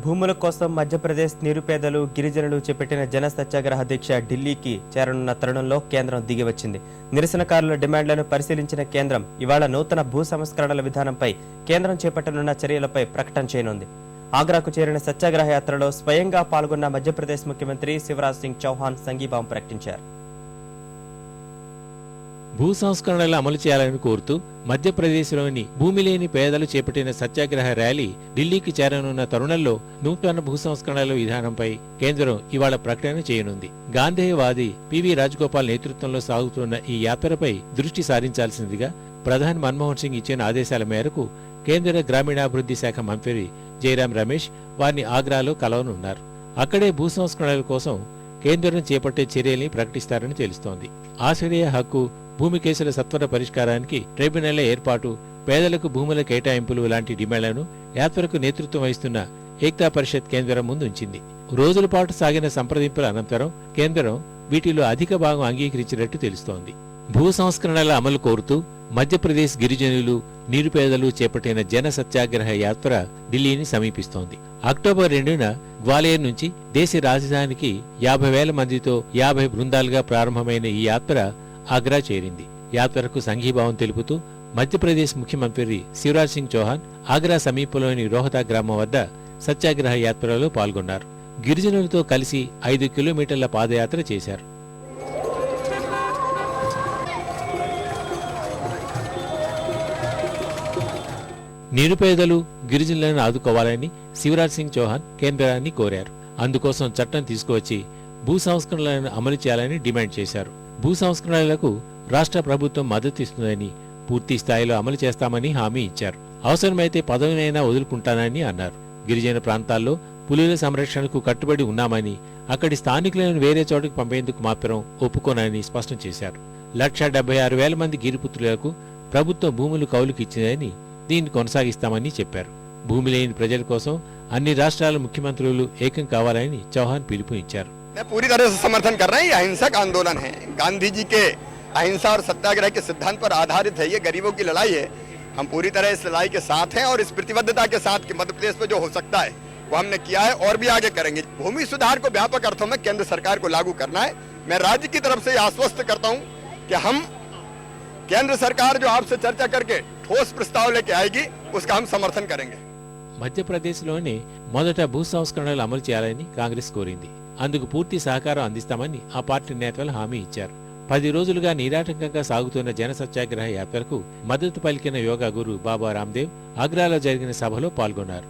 భూముల కోసం మధ్యప్రదేశ్ నిరుపేదలు గిరిజనులు చేపట్టిన జన సత్యాగ్రహ దీక్ష ఢిల్లీకి చేరనున్న తరుణంలో కేంద్రం దిగివచ్చింది. నిరసనకారుల డిమాండ్లను పరిశీలించిన కేంద్రం ఇవాళ నూతన భూ సంస్కరణల విధానంపై కేంద్రం చేపట్టనున్న చర్యలపై ప్రకటన చేయనుంది. ఆగ్రాకు చేరిన సత్యాగ్రహ యాత్రలో స్వయంగా పాల్గొన్న మధ్యప్రదేశ్ ముఖ్యమంత్రి శివరాజ్ సింగ్ చౌహాన్ సంఘీభావం ప్రకటించారు. భూ సంస్కరణలు అమలు చేయాలని కోరుతూ మధ్యప్రదేశ్లోని భూమి లేని పేదలు చేపట్టిన సత్యాగ్రహ ర్యాలీ ఢిల్లీకి చేరనున్న తరుణంలో నూతన భూ సంస్కరణల విధానంపై కేంద్రం ఇవాళ ప్రకటన చేయనుంది. గాంధేయవాది పివి రాజగోపాల్ నేతృత్వంలో సాగుతున్న ఈ యాత్రపై దృష్టి సారించాల్సిందిగా ప్రధాని మన్మోహన్ సింగ్ ఇచ్చిన ఆదేశాల మేరకు కేంద్ర గ్రామీణాభివృద్ధి శాఖ మంత్రి జైరాం రమేష్ వారిని ఆగ్రాలో కలవనున్నారు. అక్కడే భూ సంస్కరణల కోసం కేంద్రం చేపట్టే చర్యల్ని ప్రకటిస్తారని తెలుస్తోంది. ఆశ్రయ హక్కు, భూమి కేసుల సత్వర పరిష్కారానికి ట్రైబ్యునళ్ల ఏర్పాటు, పేదలకు భూముల కేటాయింపులు లాంటి డిమాండ్లను యాత్రకు నేతృత్వం వహిస్తున్న ఏక్తా పరిషత్ కేంద్రం ముందుంచింది. రోజుల పాటు సాగిన సంప్రదింపుల అనంతరం కేంద్రం వీటిలో అధిక భాగం అంగీకరించినట్టు తెలుస్తోంది. భూ సంస్కరణల అమలు కోరుతూ మధ్యప్రదేశ్ గిరిజనులు, నిరుపేదలు చేపట్టిన జన సత్యాగ్రహ యాత్ర ఢిల్లీని సమీపిస్తోంది. అక్టోబర్ 2న గ్వాలియర్ నుంచి దేశ రాజధానికి 50,000 మందితో 50 బృందాలుగా ప్రారంభమైన ఈ యాత్ర ఆగ్రా చేరింది. యాత్రకు సంఘీభావం తెలుపుతూ మధ్యప్రదేశ్ ముఖ్యమంత్రి శివరాజ్ సింగ్ చౌహాన్ ఆగ్రా సమీపంలోని రోహతా గ్రామం వద్ద సత్యాగ్రహ యాత్రలో పాల్గొన్నారు. గిరిజనులతో కలిసి 5 కిలోమీటర్ల పాదయాత్ర చేశారు. నిరుపేదలు, గిరిజనులను ఆదుకోవాలని శివరాజ్ సింగ్ చౌహాన్ కేంద్రాన్ని కోరారు. అందుకోసం చట్టం తీసుకువచ్చి భూ సంస్కరణలను అమలు చేయాలని డిమాండ్ చేశారు. భూ సంస్కరణలకు రాష్ట్ర ప్రభుత్వం మద్దతిస్తుందని, పూర్తి స్థాయిలో అమలు చేస్తామని హామీ ఇచ్చారు. అవసరమైతే పదవినైనా వదులుకుంటానని అన్నారు. గిరిజన ప్రాంతాల్లో పులుల సంరక్షణకు కట్టుబడి ఉన్నామని, అక్కడి స్థానికులను వేరే చోటుకు పంపేందుకు మాత్రం ఒప్పుకోనని స్పష్టం చేశారు. 176,000 మంది గిరిపుత్రులకు ప్రభుత్వం భూములు కౌలుకి ఇచ్చిందని, దీన్ని కొనసాగిస్తామని చెప్పారు. భూమి లేని ప్రజల కోసం అన్ని రాష్ట్రాల ముఖ్యమంత్రులు ఏకం కావాలని చౌహాన్ పిలుపునిచ్చారు. पूरी तरह से समर्थन कर रहे हैं। ये अहिंसक आंदोलन है, गांधी जी के अहिंसा और सत्याग्रह के सिद्धांत पर आधारित है। ये गरीबों की लड़ाई है। हम पूरी तरह इस लड़ाई के साथ हैं और इस प्रतिबद्धता के साथ कि मध्य प्रदेश में जो हो सकता है वो हमने किया है और भी आगे करेंगे। भूमि सुधार को व्यापक अर्थों में केंद्र सरकार को लागू करना है। मैं राज्य की तरफ से आश्वस्त करता हूँ कि हम केंद्र सरकार जो आपसे चर्चा करके ठोस प्रस्ताव लेके आएगी उसका हम समर्थन करेंगे. మధ్యప్రదేశ్లోనే మొదట భూ సంస్కరణలు అమలు చేయాలని కాంగ్రెస్ కోరింది. అందుకు పూర్తి సహకారం అందిస్తామని ఆ పార్టీ నేతలు హామీ ఇచ్చారు. 10 రోజులుగా నిరాటంకంగా సాగుతున్న జన సత్యాగ్రహ యాత్రకు మద్దతు పలికిన యోగా గురు బాబా రామ్దేవ్ ఆగ్రాలో జరిగిన సభలో పాల్గొన్నారు.